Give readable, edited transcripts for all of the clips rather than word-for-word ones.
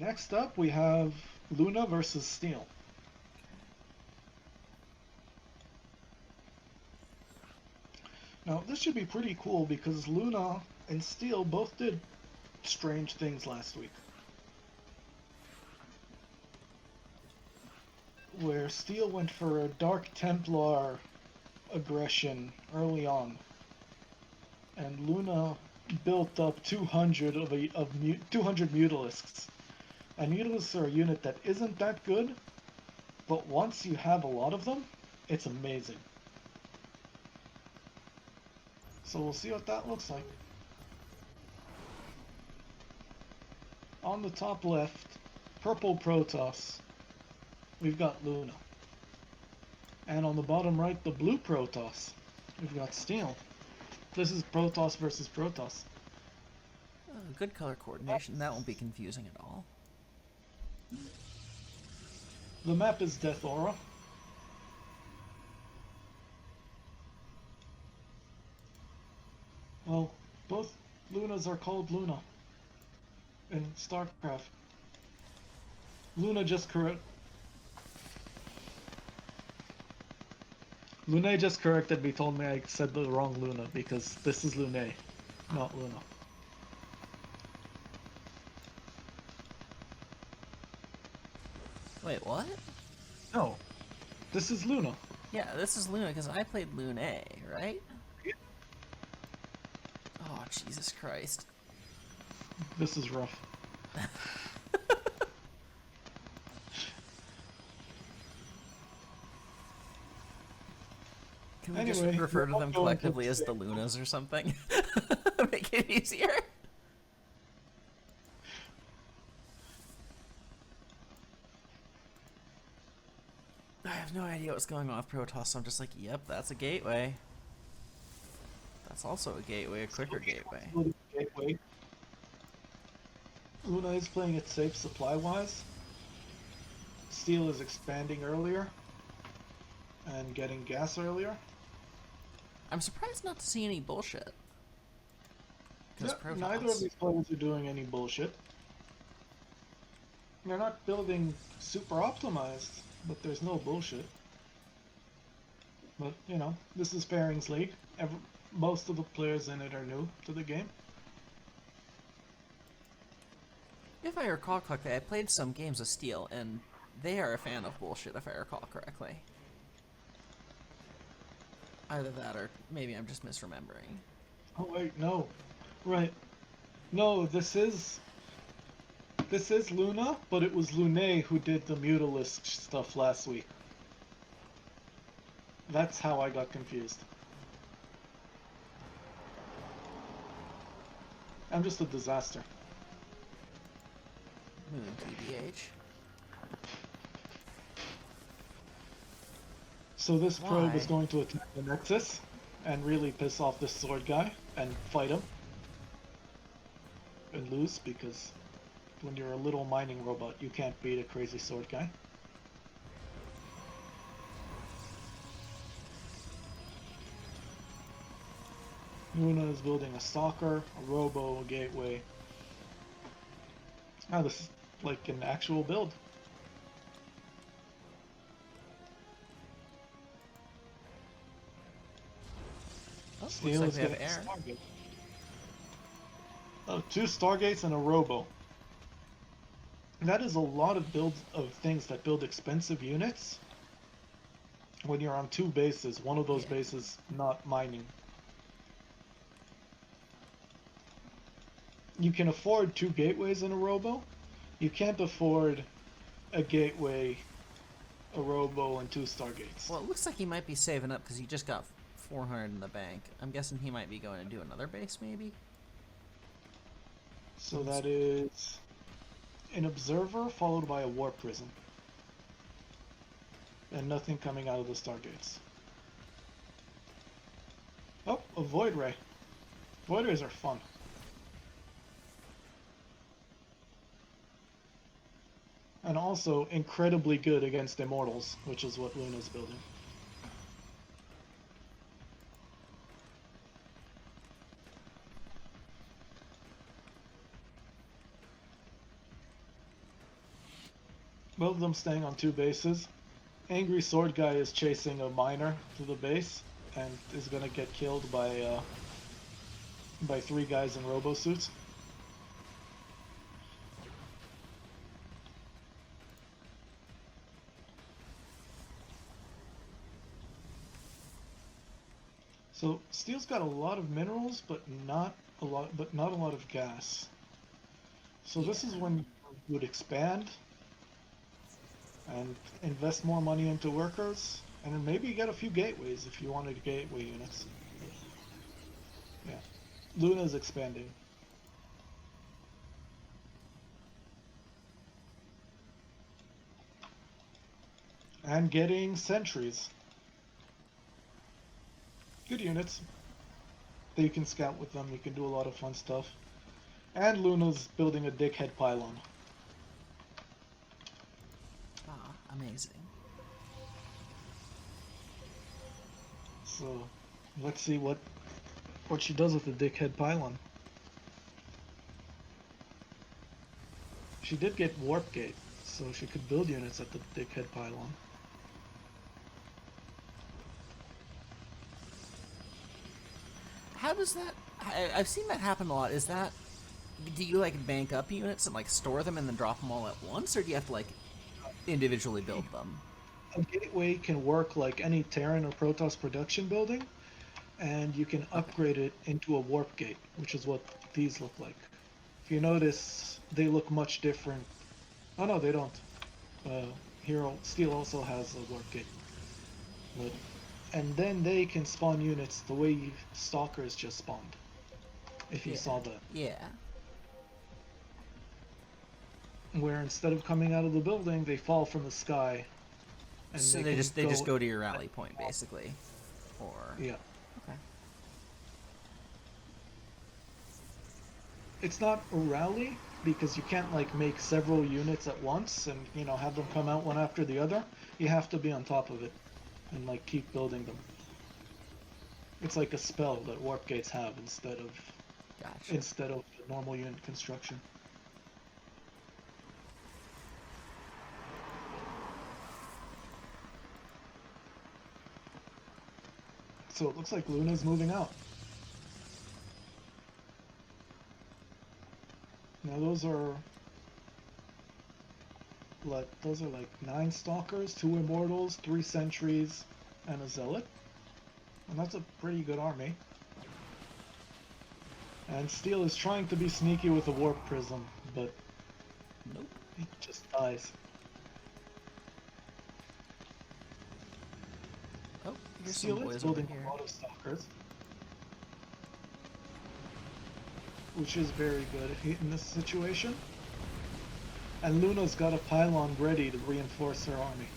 Next up, we have Luna versus Steel. Now, this should be pretty cool because Luna and Steel both did strange things last week. Where Steel went for a Dark Templar aggression early on, and Luna built up 200 200 Mutalisks. And Mutalisks are a unit that isn't that good, but once you have a lot of them, it's amazing. So we'll see what that looks like. On the top left, purple Protoss, we've got Luna. And on the bottom right, the blue Protoss, we've got Steel. This is Protoss versus Protoss. Good color coordination. That won't be confusing at all. The map is Death Aura. Well, both Lunas are called Luna in StarCraft. Luna just correct. Lune just corrected me, told me I said the wrong Luna because this is Lune, not Luna. Wait, what? No, this is Luna. Yeah, this is Luna because I played Lune, right? Yeah. Oh, Jesus Christ. This is rough. Can we Anyway, just refer to we're them going to collectively as the Lunas or something? Make it easier. I have no idea what's going on with Protoss, so I'm just like, yep, that's a gateway. That's also a gateway, a quicker gateway. Gateway. Luna is playing it safe supply-wise. Steel is expanding earlier and getting gas earlier. I'm surprised not to see any bullshit. Yeah, neither of these players are doing any bullshit. They're not building super optimized, but there's no bullshit. But, you know, this is Pairings League. Most of the players in it are new to the game. If I recall correctly, I played some games of Steel, and they are a fan of bullshit, if I recall correctly. Either that, or maybe I'm just misremembering. Oh wait, no. Right. No, this is Luna, but it was Lune who did the Mutalisk stuff last week. That's how I got confused. I'm just a disaster. Moon TBH. So this probe is Why? going to attack the Nexus and really piss off this sword guy and fight him. And lose, because when you're a little mining robot, you can't beat a crazy sword guy. Luna is building a stalker, a robo, a gateway. Ah, this is like an actual build. Oh, looks Steel like is we have getting a air. Stargate. Oh, 2 Stargates and a robo. That is a lot of builds of things that build expensive units when you're on 2 bases, one of those Yeah. bases not mining. You can afford 2 gateways in a robo. You can't afford a gateway, a robo, and 2 Stargates. Well, it looks like he might be saving up because he just got 400 in the bank. I'm guessing he might be going to do another base, maybe? So that is an Observer followed by a Warp Prism. And nothing coming out of the Stargates. Oh, a Void Ray. Void Rays are fun. And also incredibly good against Immortals, which is what Luna's building. Both of them staying on two bases. Angry Sword Guy is chasing a miner to the base and is gonna get killed by three guys in robo suits. So Steel's got a lot of minerals, but not a lot of gas. So this is when you would expand and invest more money into workers, and then maybe get a few gateways if you wanted gateway units. Yeah, Luna's expanding. And getting sentries. Good units. That you can scout with them, you can do a lot of fun stuff. And Luna's building a dickhead pylon. Ah, amazing. So, let's see what she does with the dickhead pylon. She did get warp gate, so she could build units at the dickhead pylon. How does that... I've seen that happen a lot. Is that... Do you, like, bank up units and, like, store them and then drop them all at once? Or do you have to, like, individually build them? A gateway can work like any Terran or Protoss production building, and you can upgrade it into a warp gate, which is what these look like. If you notice, they look much different. Oh no, they don't. Hero Steel also has a warp gate. But, and then they can spawn units the way Stalkers just spawned. If you saw that. Yeah. Where instead of coming out of the building, they fall from the sky. And So they just go to your rally point, basically. Or... Yeah. Okay. It's not a rally, because you can't like make several units at once and have them come out one after the other. You have to be on top of it and like keep building them. It's like a spell that warp gates have instead of the normal unit construction. So it looks like Luna's moving out. Now those are like 9 stalkers, 2 immortals, 3 sentries, and a zealot. And that's a pretty good army. And Steel is trying to be sneaky with a warp prism, but nope, he just dies. Oh, here's Steel some is boys building over here. a lot of stalkers, which is very good in this situation. And Luna's got a pylon ready to reinforce her army.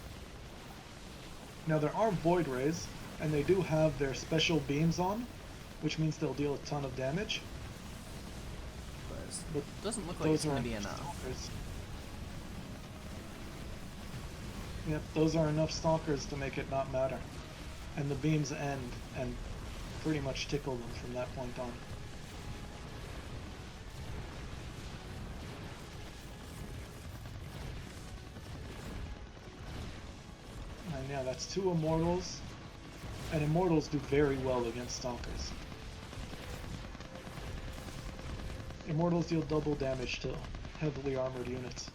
Now there are void rays, and they do have their special beams on, which means they'll deal a ton of damage. But it doesn't look like it's going to be enough. Stalkers. Yep, those are enough stalkers to make it not matter. And the beams end and pretty much tickle them from that point on. And yeah, that's 2 immortals. And immortals do very well against stalkers. Immortals deal double damage to heavily armored units.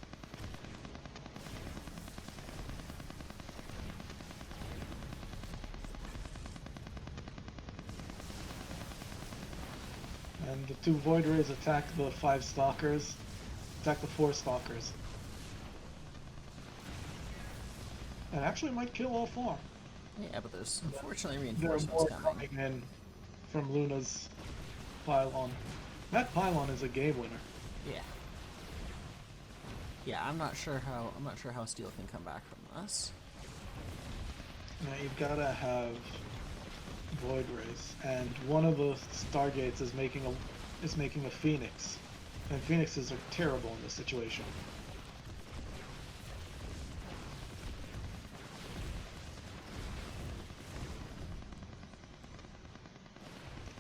And the 2 void rays attack the 5 stalkers, attack the 4 stalkers. And actually might kill all 4. Yeah, but there's unfortunately There are reinforcements more coming in from Luna's pylon. That pylon is a game winner. Yeah. Yeah, I'm not sure how Steel can come back from this. Now you've gotta have void rays, and one of the stargates is making a phoenix, and phoenixes are terrible in this situation.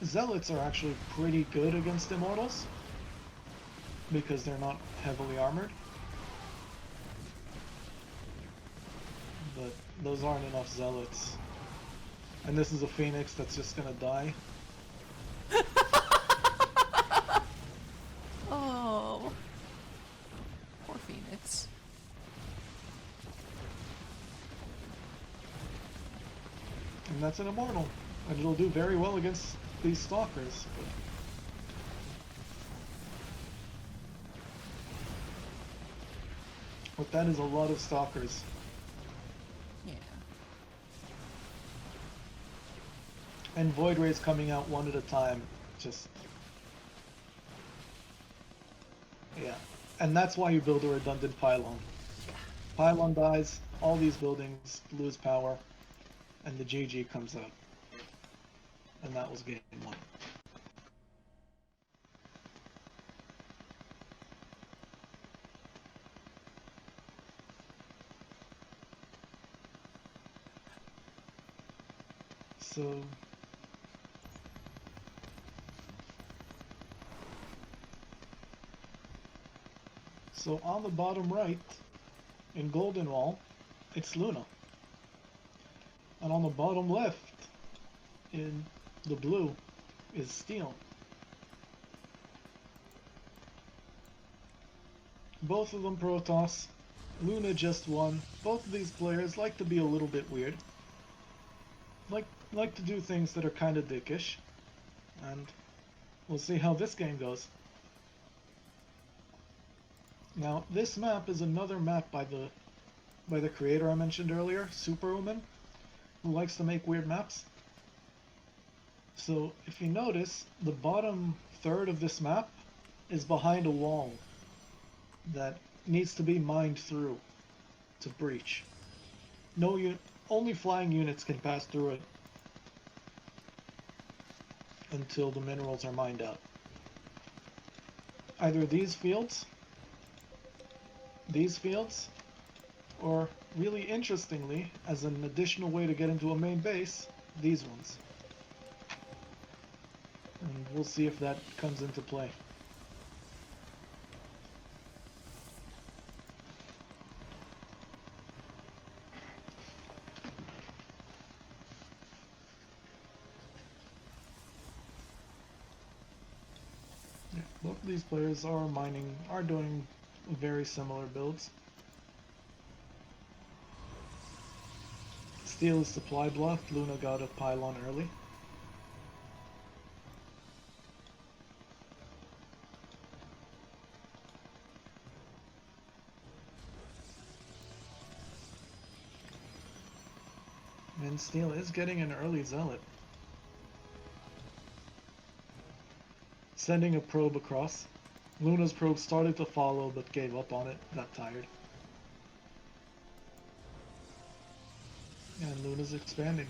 Zealots are actually pretty good against immortals because they're not heavily armored. but those aren't enough zealots. And this is a phoenix that's just gonna die. Oh, poor Phoenix. And that's an immortal. And it'll do very well against these stalkers. But that is a lot of stalkers. Yeah. And Void Rays coming out one at a time. Just... yeah. And that's why you build a redundant pylon. Pylon dies, all these buildings lose power, and the GG comes out. And that was game one. So on the bottom right, in Golden Wall, it's Luna. And on the bottom left, in the blue, is Steel. Both of them Protoss. Luna just won. Both of these players like to be a little bit weird. Like to do things that are kind of dickish. And we'll see how this game goes. Now, this map is another map by the creator I mentioned earlier, Superwoman, who likes to make weird maps. So, if you notice, the bottom third of this map is behind a wall that needs to be mined through to breach. Only flying units can pass through it until the minerals are mined out. Either these fields, or really interestingly, as an additional way to get into a main base, these ones. And we'll see if that comes into play. Yeah, both of these players are doing very similar builds. Steel is supply blocked, Luna got a pylon early. And Steel is getting an early zealot. Sending a probe across. Luna's probe started to follow but gave up on it, got tired. And Luna's expanding.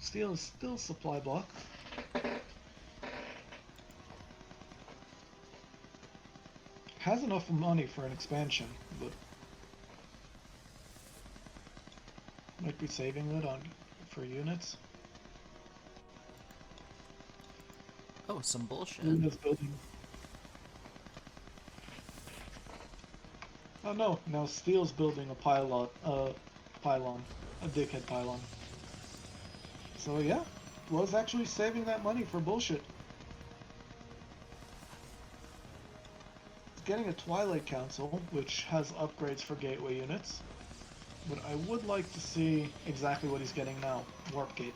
Steel is still supply block. Has enough money for an expansion, but might be saving it for units. Oh, some bullshit. Luna's building. Oh no, now Steel's building a pylon, a dickhead pylon. So yeah, was actually saving that money for bullshit. Getting a Twilight Council, which has upgrades for gateway units. But I would like to see exactly what he's getting now. Warp Gate.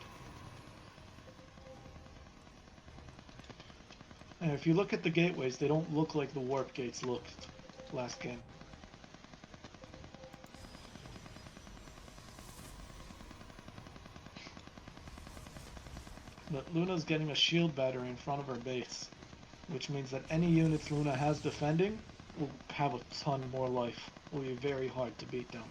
And if you look at the gateways, they don't look like the Warp Gates looked last game. But Luna's getting a shield battery in front of her base, which means that any units Luna has defending will have a ton more life. Will be very hard to beat down.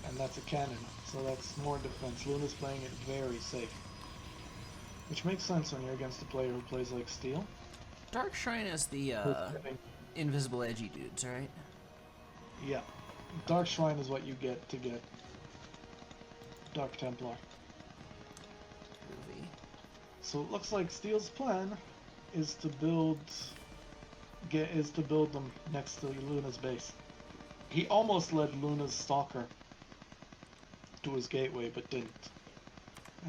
And that's a cannon, so that's more defense. Luna's playing it very safe. Which makes sense when you're against a player who plays like Steel. Dark Shrine is the invisible edgy dudes, right? Yeah. Dark Shrine is what you get to get Dark Templar. Movie. So it looks like Steel's plan is to build them next to Luna's base. He almost led Luna's stalker to his gateway, but didn't.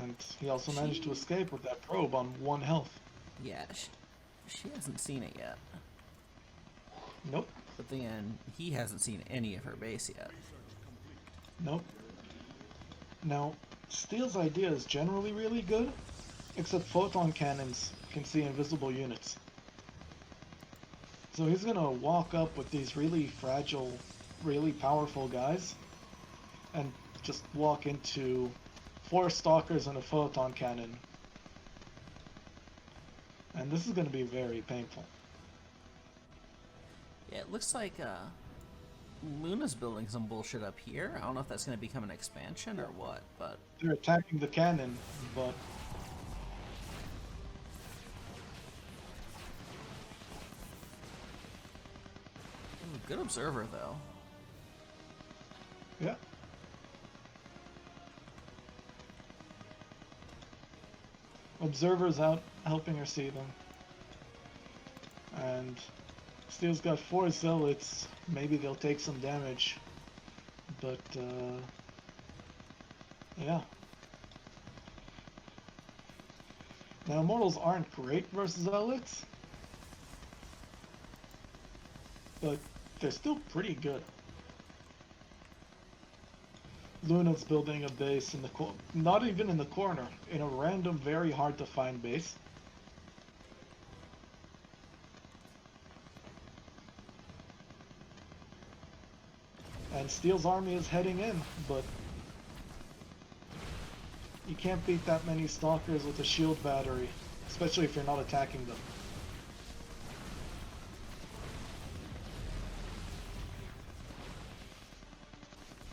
And he also managed to escape with that probe on 1 health. Yeah, she hasn't seen it yet. Nope. But then he hasn't seen any of her base yet. Nope. Now, Steel's idea is generally really good, except photon cannons can see invisible units. So he's gonna walk up with these really fragile, really powerful guys, and just walk into 4 stalkers and a photon cannon. And this is gonna be very painful. Yeah, it looks like Luna's building some bullshit up here. I don't know if that's going to become an expansion or what, but... They're attacking the cannon, but... Ooh, good observer, though. Yeah. Observer's out helping her see them. And Steel's got 4 zealots. Maybe they'll take some damage. But, yeah. Now, Immortals aren't great versus zealots, but they're still pretty good. Luna's building a base in the not even in the corner, in a random, very hard to find base. And Steel's army is heading in, but you can't beat that many stalkers with a shield battery, especially if you're not attacking them.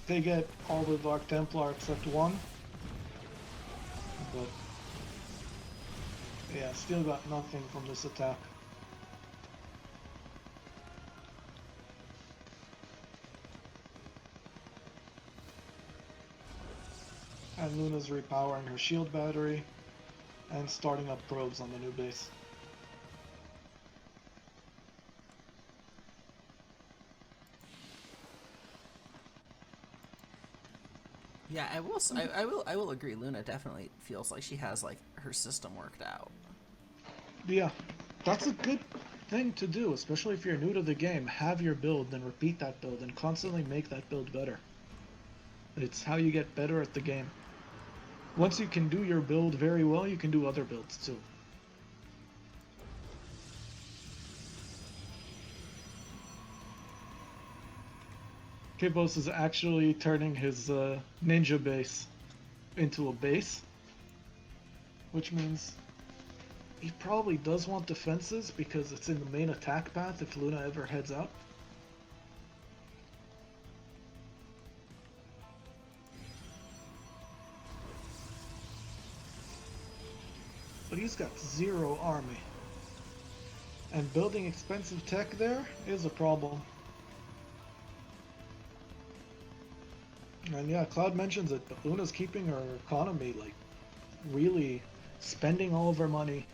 They get all the Dark Templar except 1. But yeah, Steel got nothing from this attack. And Luna's repowering her shield battery and starting up probes on the new base. Yeah, I will agree. Luna definitely feels like she has like her system worked out. Yeah, that's a good thing to do, especially if you're new to the game. Have your build, then repeat that build, and constantly make that build better. It's how you get better at the game. Once you can do your build very well, you can do other builds too. Kibos is actually turning his ninja base into a base, which means he probably does want defenses because it's in the main attack path if Luna ever heads out. But he's got 0 army. And building expensive tech there is a problem. And yeah, Cloud mentions it, but Luna's keeping her economy, like, really spending all of her money.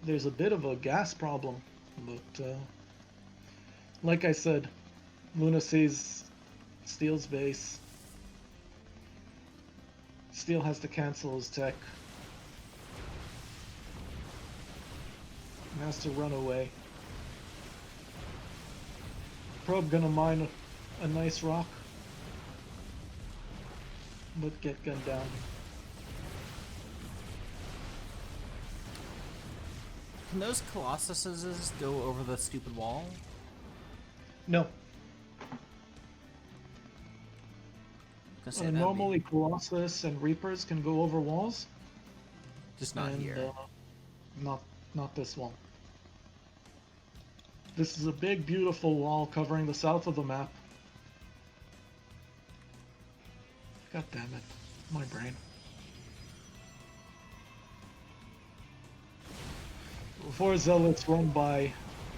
There's a bit of a gas problem, but like I said, Luna sees Steel's base. Steel has to cancel his tech. He has to run away. Probe gonna mine a nice rock, but get gunned down. Can those Colossuses go over the stupid wall? No. Say, Normally Colossus and Reapers can go over walls. Just not and, here. Not this wall. This is a big, beautiful wall covering the south of the map. God damn it. My brain. 4 zealots run by,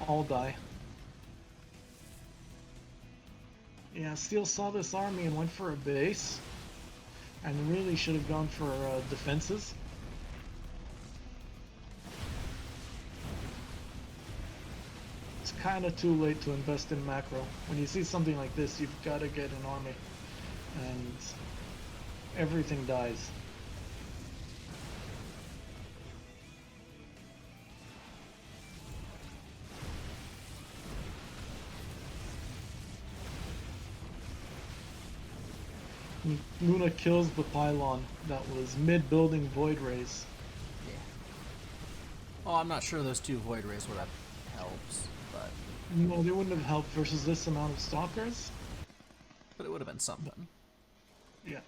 all die. Yeah, Yeah, Steel saw this army and went for a base, and really should have gone for defenses. It's kind of too late to invest in macro. When you see something like this, you've got to get an army, and everything dies. Luna kills the pylon that was mid-building Void Rays. Yeah. Oh, I'm not sure those two Void Rays would have helped, but No, they wouldn't have helped versus this amount of stalkers. it would have been something. Yeah.